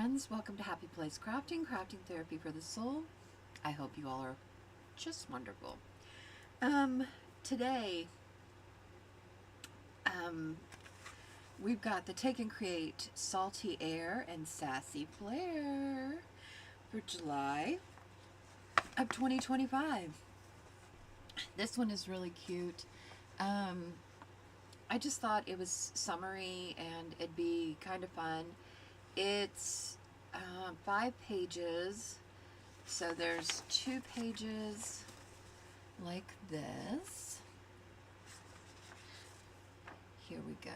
friends, welcome to Happy Place Crafting, crafting therapy for the soul. I hope you all are just wonderful. Today, we've got the Take and Create Salty Air and Sassy Flair for July of 2025. This one is really cute. I just thought it was summery and it'd be kind of fun. It's 5 pages, so there's 2 pages like this. Here we go.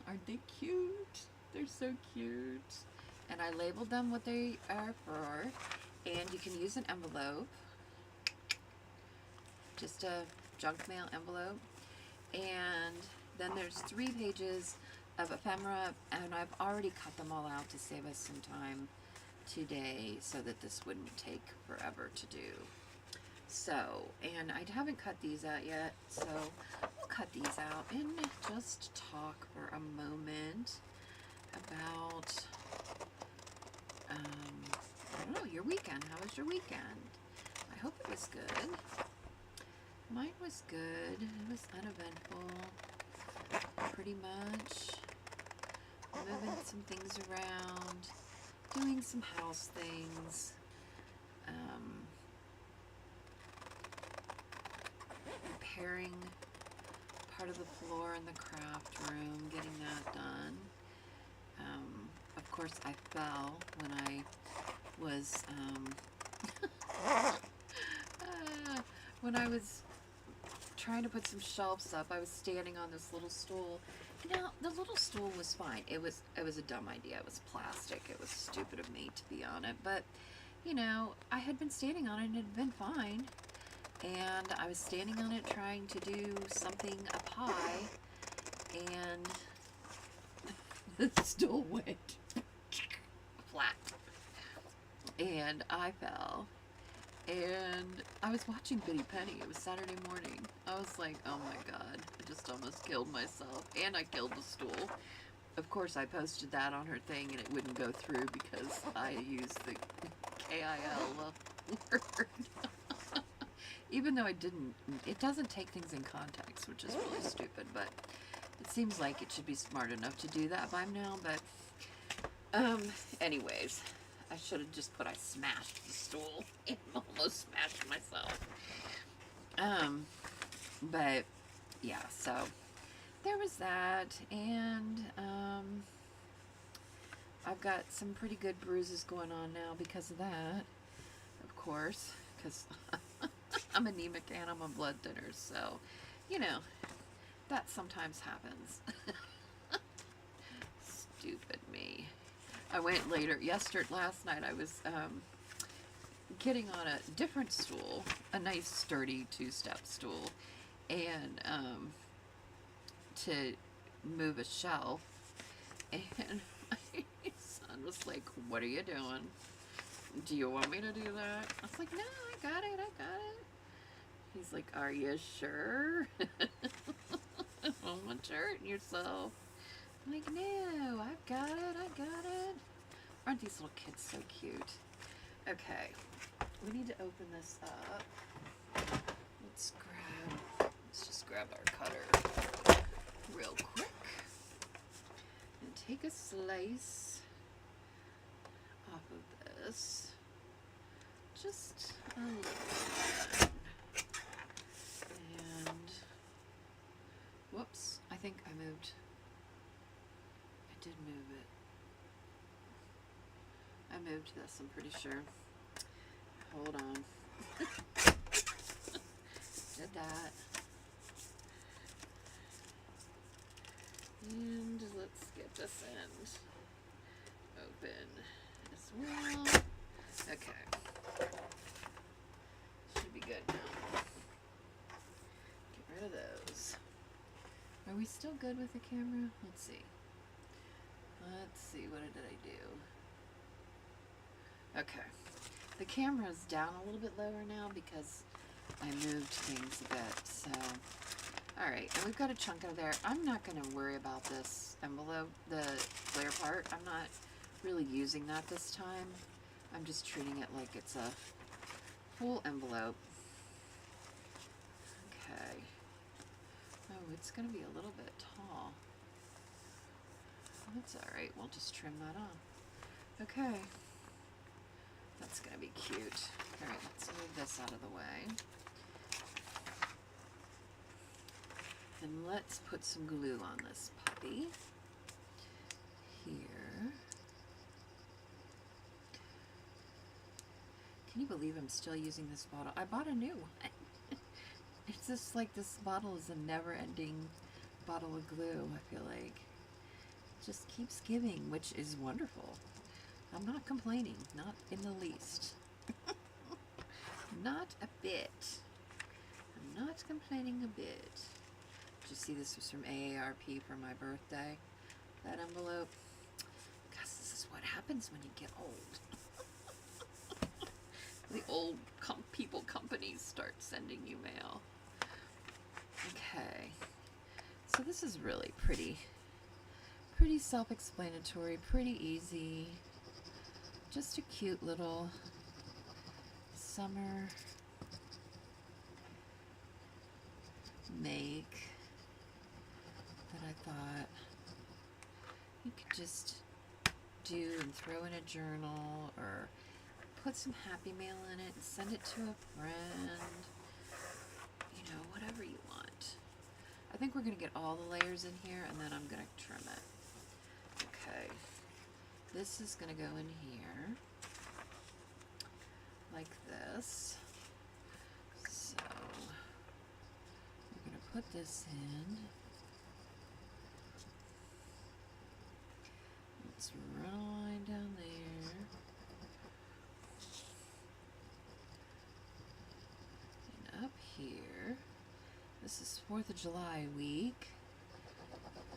Aren't they cute? They're so cute. And I labeled them what they are for, and you can use an envelope, just a junk mail envelope. And then there's 3 pages of ephemera, and I've already cut them all out to save us some time today so that this wouldn't take forever to do. So, and I haven't cut these out yet, so we'll cut these out and just talk for a moment about, I don't know, your weekend. How was your weekend? I hope it was good. Mine was good. It was uneventful, pretty much. Moving some things around, doing some house things, repairing part of the floor in the craft room, getting that done. Of course, I fell when I was when I was trying to put some shelves up. I was standing on this little stool. Now, the little stool was fine. It was a dumb idea. It was plastic. It was stupid of me to be on it. But, you know, I had been standing on it and it had been fine. And I was standing on it trying to do something up high. And the stool went flat. And I fell. And I was watching Bitty Penny. It was Saturday morning. I was like, oh my god, I just almost killed myself. And I killed the stool. Of course, I posted that on her thing and it wouldn't go through because I used the KIL word. Even though I didn't, it doesn't take things in context, which is really stupid, but it seems like it should be smart enough to do that by now, but, anyways. I should have just put I smashed the stool and almost smashed myself. But yeah, so there was that, and I've got some pretty good bruises going on now because of that, of course, because I'm anemic and I'm on blood thinners, so, you know, that sometimes happens. Stupid me. I went last night I was getting on a different stool, a nice sturdy 2-step stool, and to move a shelf, and my son was like, what are you doing? Do you want me to do that? I was like, no, I got it. He's like, are you sure? Don't want you hurting yourself. I'm like, no, I've got it. Aren't these little kids so cute? Okay, we need to open this up. Let's just grab our cutter real quick and take a slice off of this. Just a little bit. And, whoops, I think I moved. I did move it. I moved this, I'm pretty sure. Hold on. Did that. And let's get this end open as well. Okay. Should be good now. Get rid of those. Are we still good with the camera? Let's see. What did I do? Okay. The camera's down a little bit lower now because I moved things a bit, so. Alright, and we've got a chunk of there. I'm not going to worry about this envelope, the Flair part. I'm not really using that this time. I'm just treating it like it's a full envelope. Okay. Oh, it's going to be a little bit tall. That's alright, we'll just trim that off. Okay. That's going to be cute. Alright, let's move this out of the way. And let's put some glue on this puppy. Here. Can you believe I'm still using this bottle? I bought a new one. It's just like this bottle is a never-ending bottle of glue, I feel like. It just keeps giving, which is wonderful. I'm not complaining, not in the least. Not a bit. I'm not complaining a bit. Did you see this was from AARP for my birthday? That envelope. Guys, this is what happens when you get old. The old companies start sending you mail. Okay. So this is really pretty self-explanatory, pretty easy. Just a cute little summer make that I thought you could just do and throw in a journal, or put some happy mail in it and send it to a friend. You know, whatever you want. I think we're going to get all the layers in here, and then I'm going to trim it. Okay. This is going to go in here. Like this. So, we're going to put this in. Let's run a line down there. And up here. This is 4th of July week.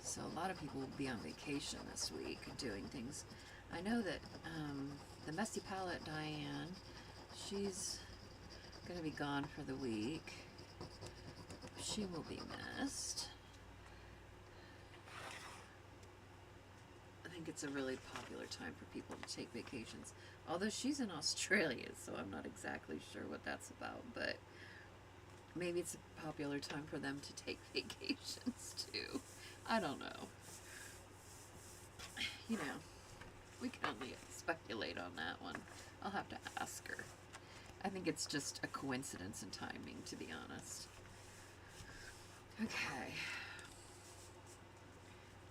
So a lot of people will be on vacation this week doing things. I know that the Messy Palette, Diane, she's going to be gone for the week. She will be missed. I think it's a really popular time for people to take vacations. Although she's in Australia, so I'm not exactly sure what that's about, but maybe it's a popular time for them to take vacations too. I don't know. You know, we can only speculate on that one. I'll have to ask her. I think it's just a coincidence in timing, to be honest. Okay.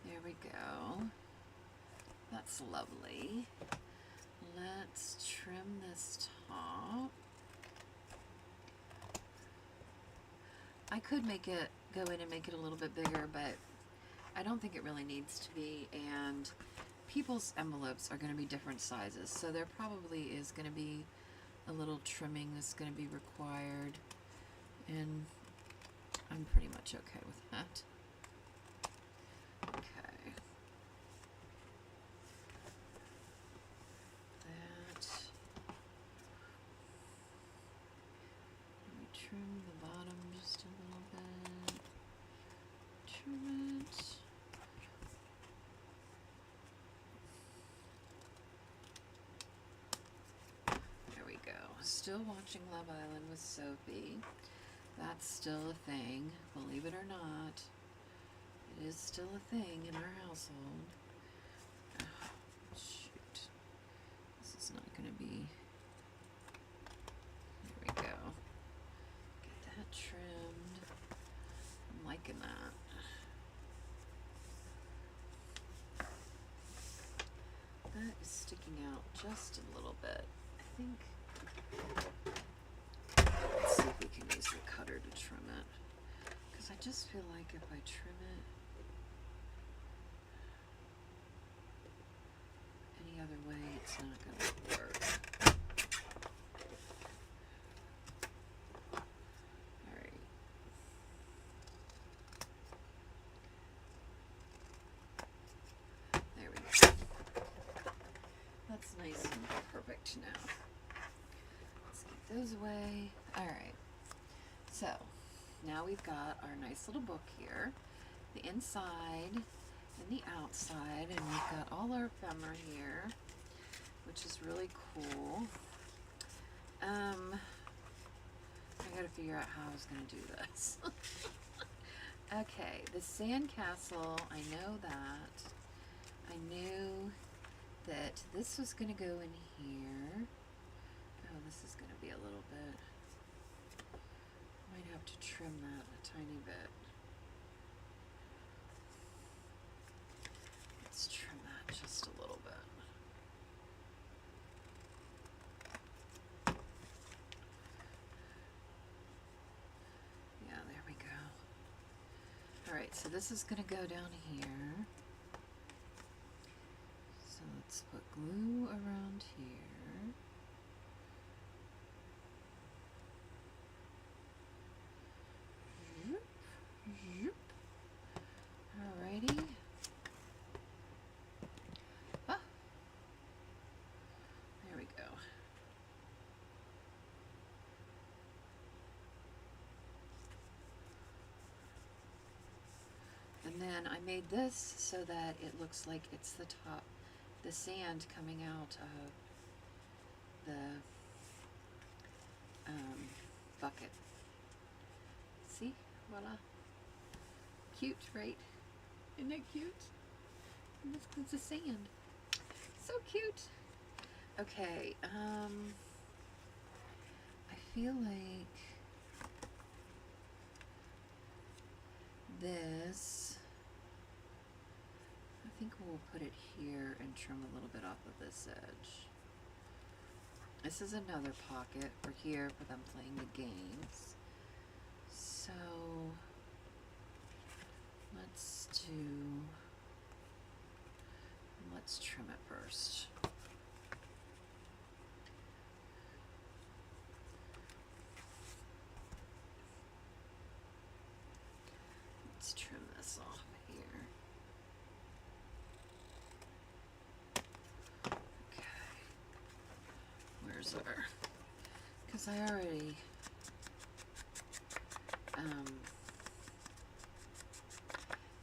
There we go. That's lovely. Let's trim this top. I could make it, go in and make it a little bit bigger, but I don't think it really needs to be, and people's envelopes are going to be different sizes, so there probably is going to be a little trimming that's going to be required, and I'm pretty much okay with that. Okay. That. Let me trim the bottom just a little bit. Trim it. There we go. Still watching Love Island with Sophie. That's still a thing, believe it or not. It is still a thing in our household. Oh, shoot. This is not going to be... There we go. Get that trimmed. I'm liking that. That is sticking out just a little bit. I think... Let's see if we can use the cutter to trim it. Because I just feel like if I trim it any other way, it's not going to work. Alright. There we go. That's nice and perfect now. Let's get those away. Alright. So, now we've got our nice little book here. The inside and the outside, and we've got all our ephemera here. which is really cool. I gotta figure out how I was gonna do this. Okay, the sandcastle, I know that. I knew that this was gonna go in here. Oh, this is gonna be a little bit, might have to trim that a tiny bit. Let's trim that just a little bit. Yeah, there we go. Alright, so this is gonna go down here. So let's put glue around here. Alrighty. Ah. There we go. And then I made this so that it looks like it's the top, the sand coming out of the bucket. See? Voila. Cute, right? Isn't it cute? And this includes the sand. So cute. Okay, I feel like this, I think we'll put it here and trim a little bit off of this edge. This is another pocket for here for them playing the games. So let's trim it first. Let's trim this off here. Okay. Where's our, because I already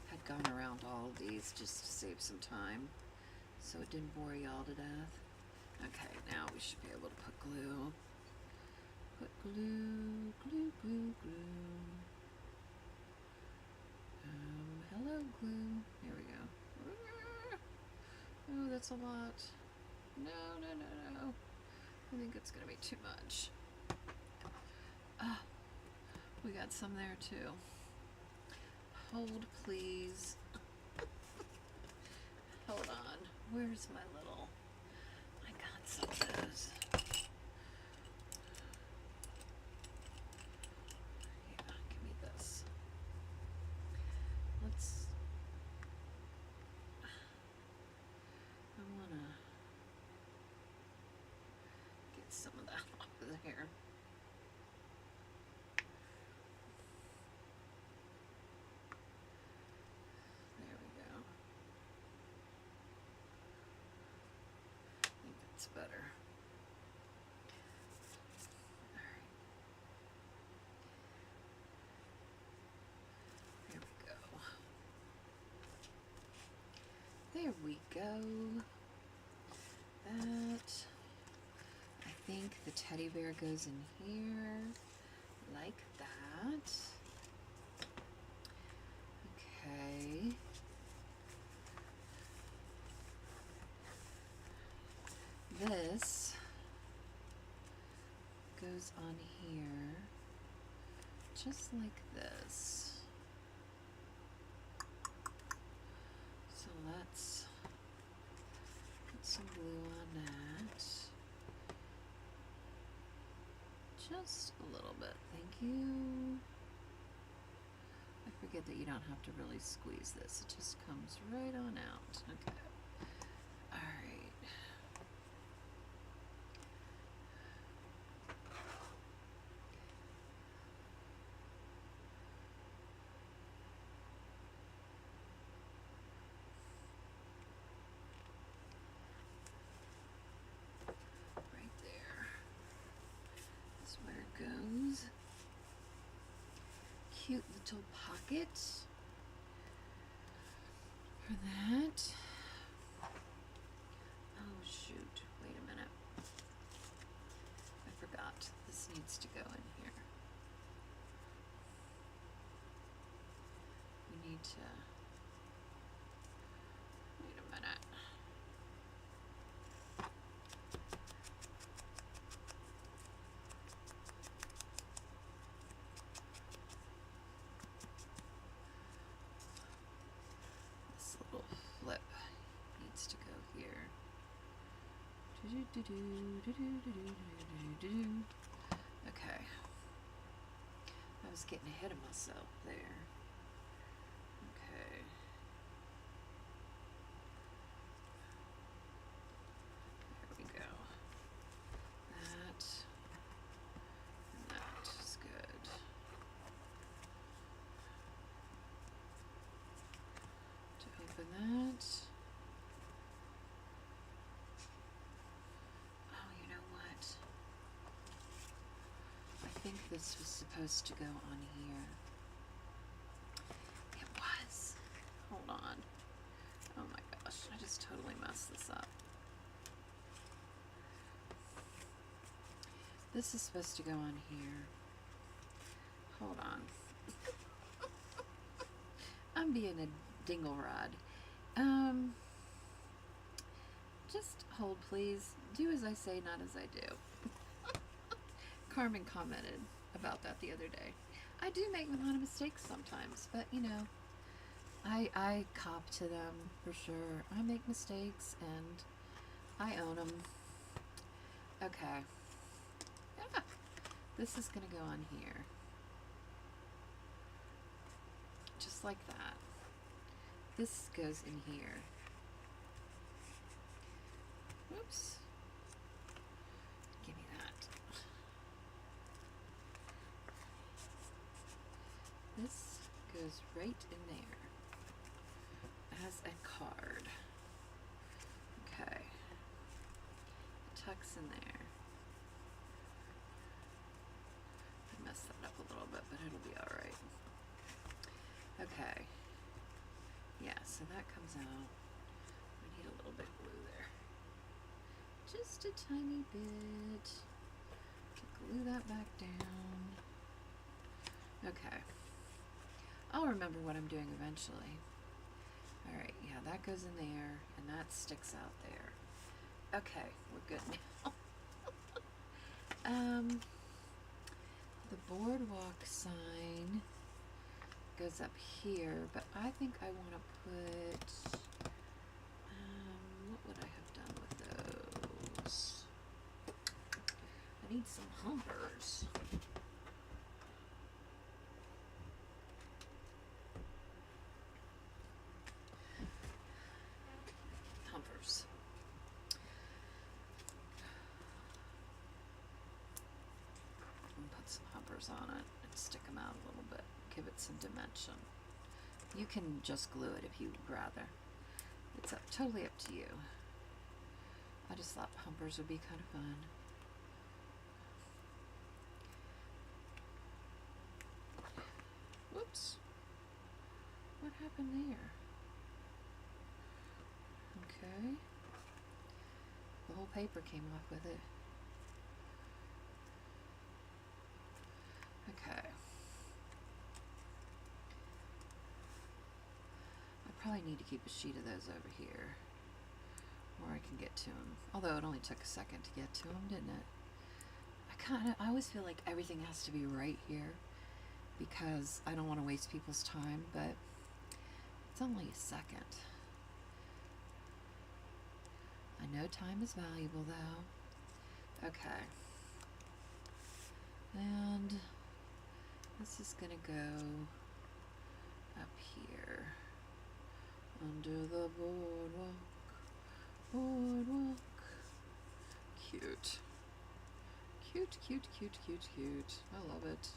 had gone around all of these just to save some time, so it didn't bore y'all to death. Okay, now we should be able to put glue. Put glue, glue, glue, glue. Hello, glue. Here we go. Oh, that's a lot. No, no, no, no. I think it's gonna be too much. Ah, we got some there too. Hold, please. Hold on. Where's my little? I got some of those. Yeah, give me this. Let's. I wanna get some of that off of there. Better. All right. There we go. There we go. That, I think the teddy bear goes in here like that. Okay. This goes on here, just like this. So let's put some glue on that. Just a little bit, thank you. I forget that you don't have to really squeeze this, it just comes right on out. Okay. Goes. Cute little pocket for that. Oh shoot, wait needs to go in here. We need to, wait a minute. This little flip needs to go here. Okay. I was getting ahead of myself there. Okay. There we go. That and that is good. To open that. Oh, you know what? I think this was supposed to go on here. It was. Hold on. Oh my gosh, I just totally messed this up. This is supposed to go on here. Hold on. I'm being a dingle-rod. Just hold, please. Do as I say, not as I do. Carmen commented about that the other day. I do make a lot of mistakes sometimes, but you know, I cop to them for sure. I make mistakes and I own them. Okay. Yeah. This is going to go on here. Just like that. This goes in here. Whoops. Give me that. This goes right in there as a card. Okay. It tucks in there. I messed that up a little bit, but it'll be alright. Okay. Yeah, so that comes out. We need a little bit of glue there. Just a tiny bit. To glue that back down. Okay. I'll remember what I'm doing eventually. Alright, yeah, that goes in there, and that sticks out there. Okay, we're good now. The boardwalk sign goes up here, but I think I want to put, what would I have done with those? I need some humpers. Humpers. And put some humpers on it and stick them out a little bit. Give it some dimension. You can just glue it if you'd rather. It's totally up to you. I just thought humpers would be kind of fun. Whoops. What happened there? Okay. The whole paper came off with it. Okay. I probably need to keep a sheet of those over here where I can get to them. Although it only took a second to get to them, didn't it? I always feel like everything has to be right here because I don't want to waste people's time, but it's only a second. I know time is valuable though. Okay. And this is gonna go up here. Under the boardwalk, boardwalk. Cute. Cute, cute, cute, cute, cute. I love it.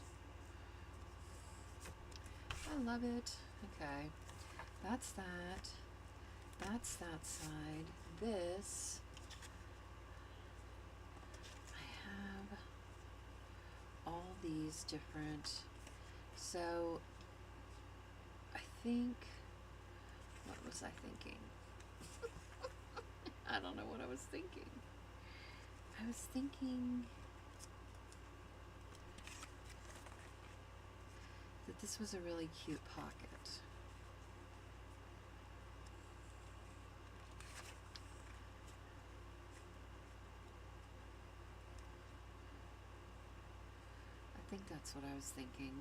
I love it. Okay. That's that. That's that side. This, I have all these different, so I think, what was I thinking? I don't know what I was thinking. I was thinking, But this was a really cute pocket. I think that's what I was thinking.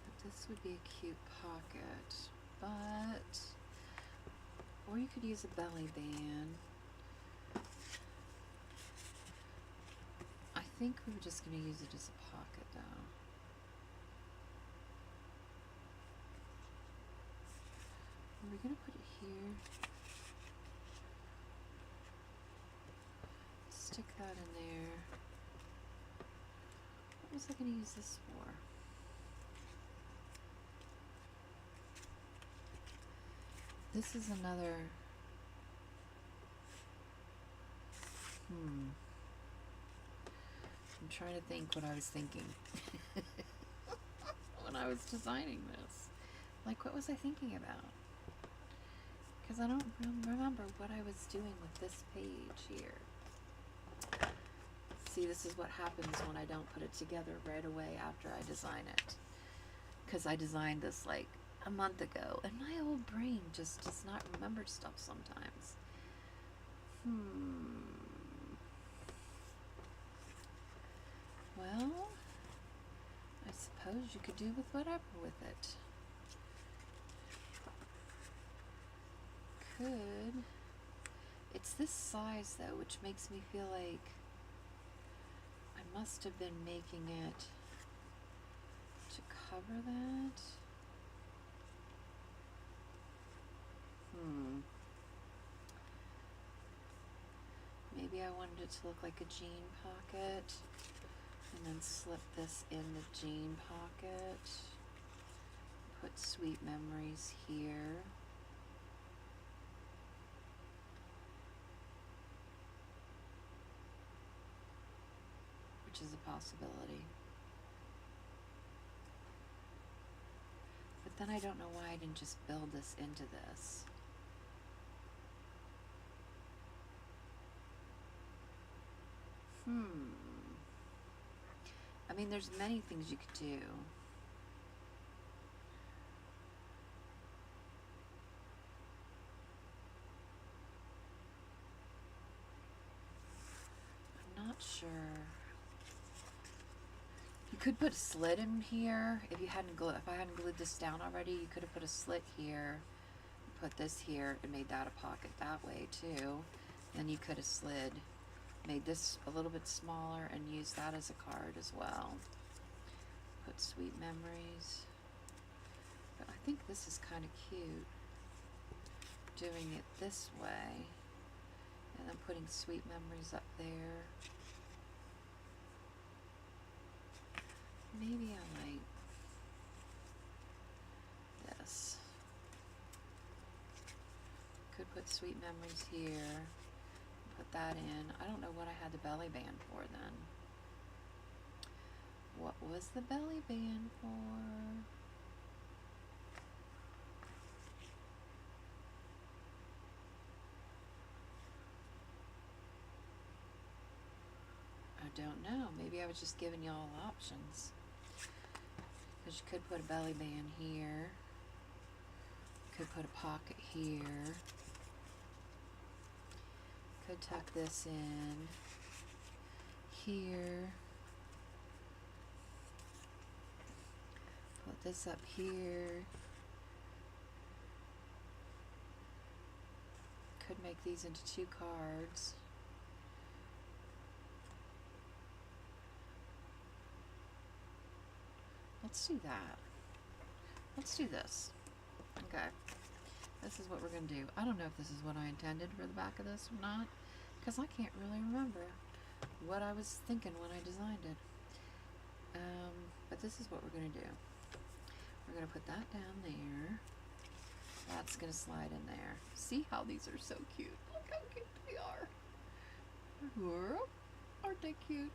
But this would be a cute pocket, but, or you could use a belly band. I think we were just going to use it as a pocket though. We're going to put it here. Stick that in there. What was I going to use this for? This is another, I'm trying to think what I was thinking when I was designing this. Like, what was I thinking about? Because I don't remember what I was doing with this page here. See, this is what happens when I don't put it together right away after I design it. Because I designed this like a month ago, and my old brain just does not remember stuff sometimes. Well, I suppose you could do with whatever with it. Could. It's this size though, which makes me feel like I must have been making it to cover that. Maybe I wanted it to look like a jean pocket, and then slip this in the jean pocket. Put Sweet Memories here. Which is a possibility. But then I don't know why I didn't just build this into this. I mean, there's many things you could do. I'm not sure. You could put a slit in here. If I hadn't glued this down already, you could have put a slit here, put this here, and made that a pocket that way too. Then you could have made this a little bit smaller and used that as a card as well. Put Sweet Memories. But I think this is kind of cute, doing it this way, and then putting Sweet Memories up there. Maybe I like this. Could put Sweet Memories here. Put that in. I don't know what I had the belly band for then. What was the belly band for? I don't know. Maybe I was just giving y'all options. Because you could put a belly band here. Could put a pocket here. Could tuck this in here. Put this up here. Could make these into 2 cards. Let's do that. Let's do this. Okay. This is what we're going to do. I don't know if this is what I intended for the back of this or not, because I can't really remember what I was thinking when I designed it. But this is what we're going to do. We're going to put that down there. That's going to slide in there. See how these are so cute. Look how cute they are. Aren't they cute?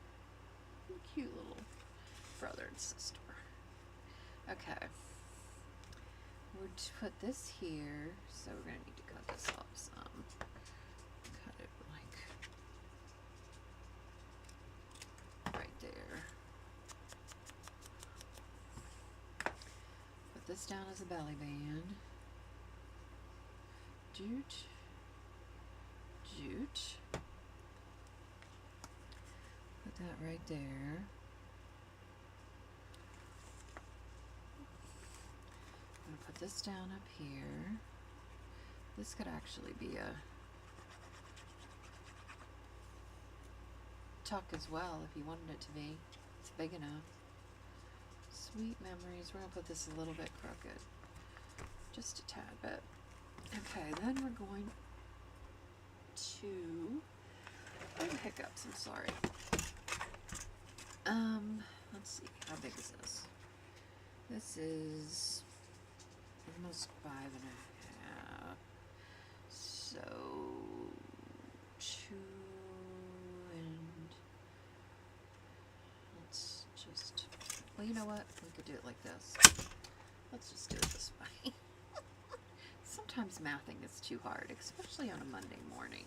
Cute little brother and sister. Okay. We're to put this here, so we're going to need to cut this off some. Cut it like this down as a belly band. Jute. Jute. Put that right there. I'm going to put this down up here. This could actually be a tuck as well if you wanted it to be. It's big enough. Sweet memories. We're going to put this a little bit crooked. Just a tad bit. Okay, then we're going to... Oh, hiccups, I'm sorry. Let's see, how big is this? This is almost 5.5. So 2 and let's just, well, you know what? We could do it like this. Let's just do it this way. Sometimes mathing is too hard, especially on a Monday morning.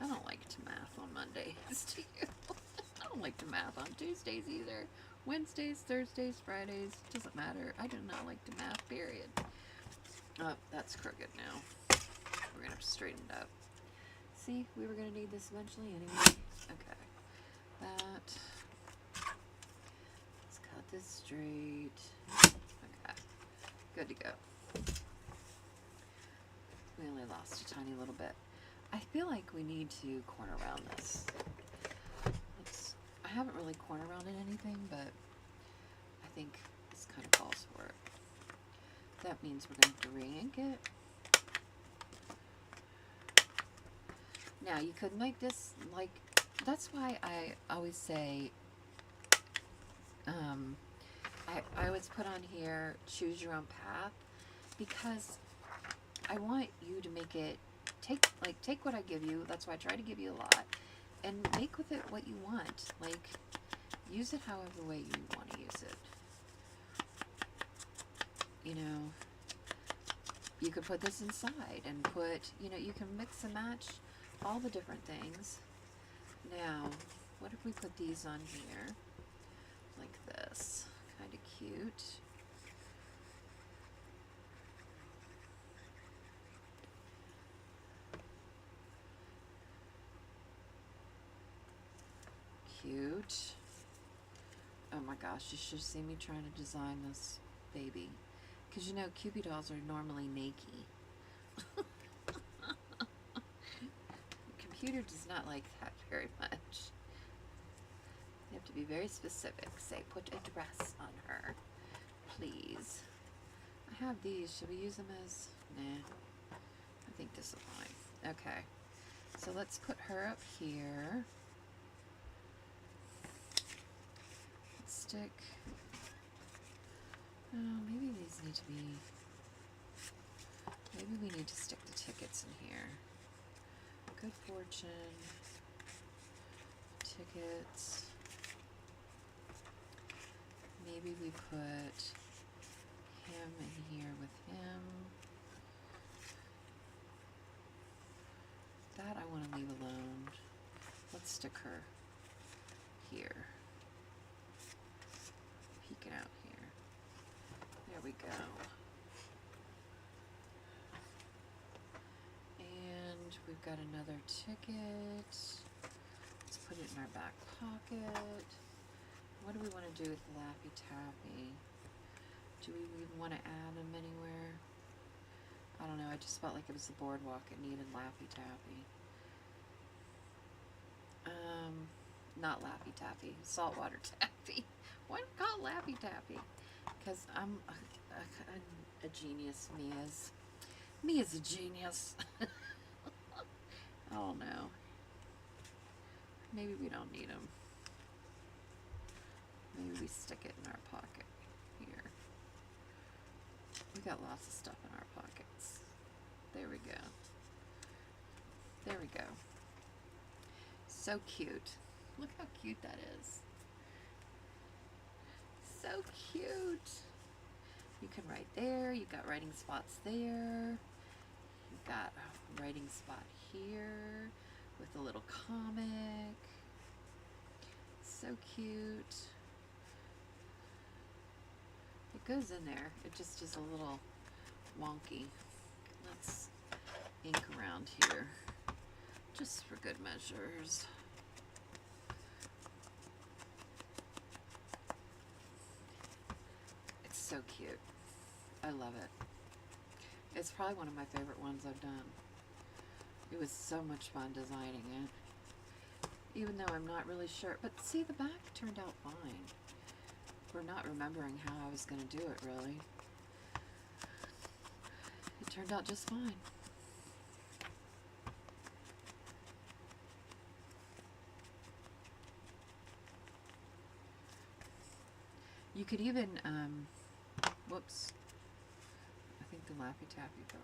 I don't like to math on Mondays, do you? I don't like to math on Tuesdays either. Wednesdays, Thursdays, Fridays, doesn't matter. I do not like to math, period. Oh, that's crooked now. We're going to have to straighten it up. See, we were going to need this eventually anyway. Okay. That. Let's cut this straight. Okay. Good to go. We only lost a tiny little bit. I feel like we need to corner around this. I haven't really corner rounded anything, but I think this kind of calls for it. That means we're going to have to re-ink it. Now, you could make this, like, that's why I always say, I always put on here, choose your own path, because I want you to make it, take what I give you, that's why I try to give you a lot, and make with it what you want. Like, use it however way you want to use it. You know, you could put this inside and put, you know, you can mix and match all the different things. Now, what if we put these on here? Like this. Kind of cute. Cute. Oh my gosh, you should see me trying to design this baby. Because you know, Cupid dolls are normally naked. The computer does not like that very much. You have to be very specific. Say, put a dress on her, please. I have these. Should we use them as... Nah. I think this is fine. Okay. So let's put her up here. Let's stick... Oh, maybe these need to be... Maybe we need to stick the tickets in here. Good fortune. Tickets. Maybe we put him in here with him. That I want to leave alone. Let's stick her here. Peeking out here. There we go. And we've got another ticket. Let's put it in our back pocket. What do we want to do with Laffy Taffy? Do we even want to add them anywhere? I don't know, I just felt like it was the boardwalk. It needed Laffy Taffy. Not Laffy Taffy, saltwater taffy. Why do I call it Laffy Taffy? Because I'm a genius, Mia's. Mia's a genius. I don't know. Maybe we don't need them. Maybe we stick it in our pocket here. We got lots of stuff in our pockets. There we go. There we go. So cute. Look how cute that is. So cute. You can write there. You've got writing spots there. You've got a writing spot here with a little comic. So cute. It it goes in there. It just is a little wonky. Let's ink around here just for good measures. It's so cute. I love it. It's probably one of my favorite ones I've done. It was so much fun designing it. Even though I'm not really sure. But see, the back turned out fine. We're not remembering how I was going to do it, really. It turned out just fine. You could even, whoops, I think the Laffy Taffy fell.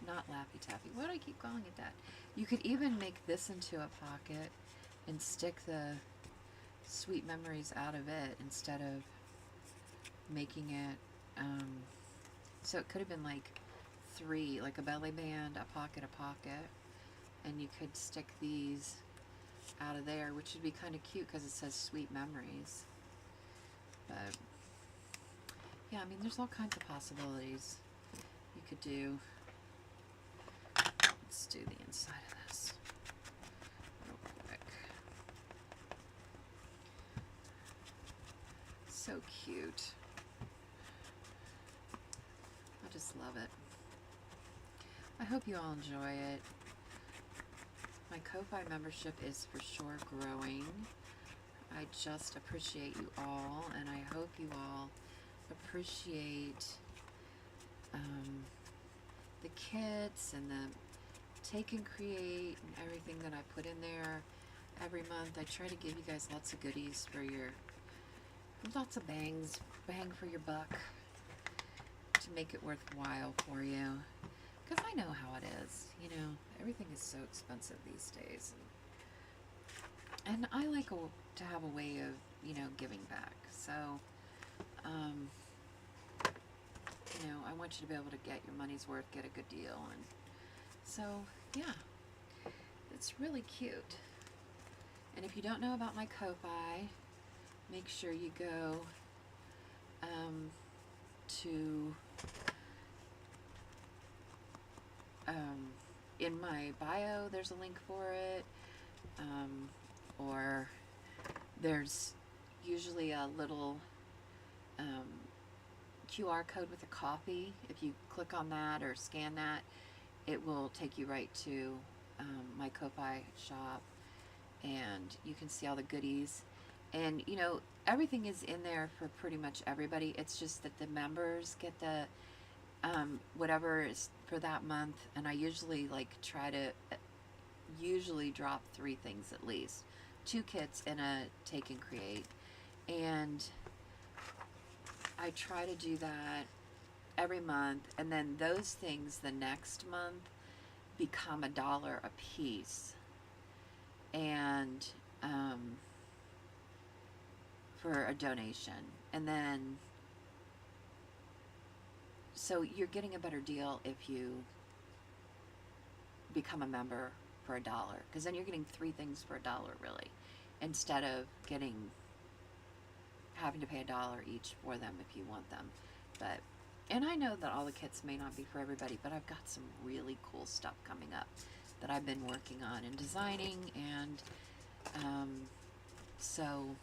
Not Laffy Taffy. Why do I keep calling it that? You could even make this into a pocket and stick the sweet memories out of it instead of making it, so it could have been like three, like a belly band, a pocket, and you could stick these out of there, which would be kind of cute because it says sweet memories. But yeah, I mean, there's all kinds of possibilities you could do. Let's do the inside of this real quick. So cute. I just love it. I hope you all enjoy it. My Ko-Fi membership is for sure growing. I just appreciate you all, and I hope you all appreciate the kits and the take and create and everything that I put in there every month. I try to give you guys lots of goodies for your, lots of bang for your buck to make it worthwhile for you. Because I know how it is, you know, everything is so expensive these days. And I like to have a way of, you know, giving back. So, you know, I want you to be able to get your money's worth, get a good deal. And so, yeah, it's really cute. And if you don't know about my Ko-Fi, make sure you go to in my bio, there's a link for it, or there's usually a little QR code with a copy. If you click on that or scan that, it will take you right to my Ko-Fi shop, and you can see all the goodies. And you know, everything is in there for pretty much everybody. It's just that the members get the whatever is for that month, and I usually like try to usually drop 3 things at least, 2 kits and a take and create, and I try to do that every month, and then those things the next month become $1 a piece, and for a donation. And then so you're getting a better deal if you become a member for $1, because then you're getting 3 things for $1 really, instead of having to pay $1 each for them if you want them. But, and I know that all the kits may not be for everybody, but I've got some really cool stuff coming up that I've been working on and designing, and so,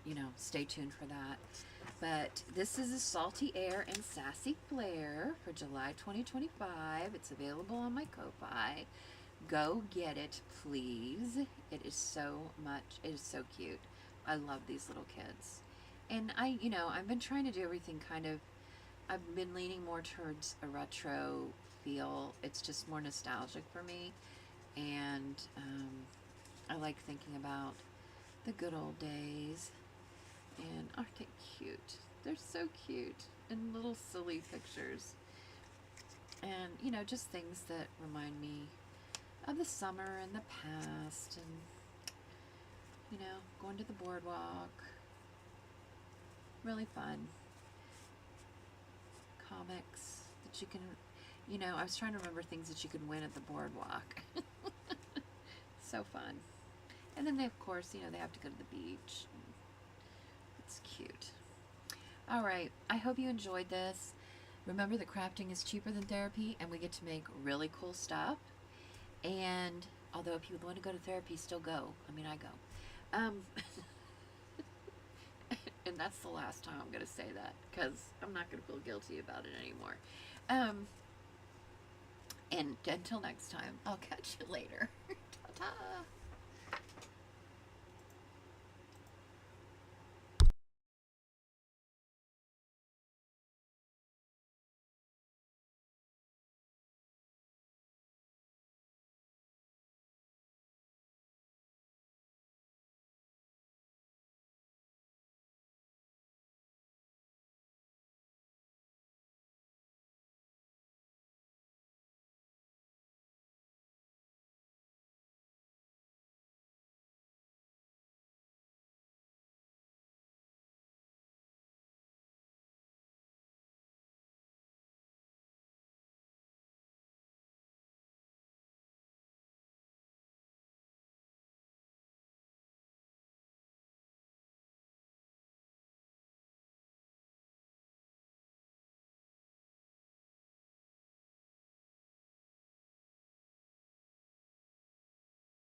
you know, stay tuned for that. But this is a Salty Air and Sassy Flair for July 2025. It's available on my Ko-Fi. Go get it, please. It is so cute. I love these little kids. And you know, I've been trying to do everything kind of, I've been leaning more towards a retro feel. It's just more nostalgic for me. And I like thinking about the good old days. And aren't they cute? They're so cute. And little silly pictures. And, you know, just things that remind me of the summer and the past. And, you know, going to the boardwalk. Really fun. Comics that you can, you know, I was trying to remember things that you can win at the boardwalk. So fun. And then they, of course, you know, they have to go to the beach. It's cute. All right. I hope you enjoyed this. Remember that crafting is cheaper than therapy, and we get to make really cool stuff. And although if you want to go to therapy, still go. I mean, I go. Um, and that's the last time I'm going to say that because I'm not going to feel guilty about it anymore. Um, and until next time, I'll catch you later. Ta ta.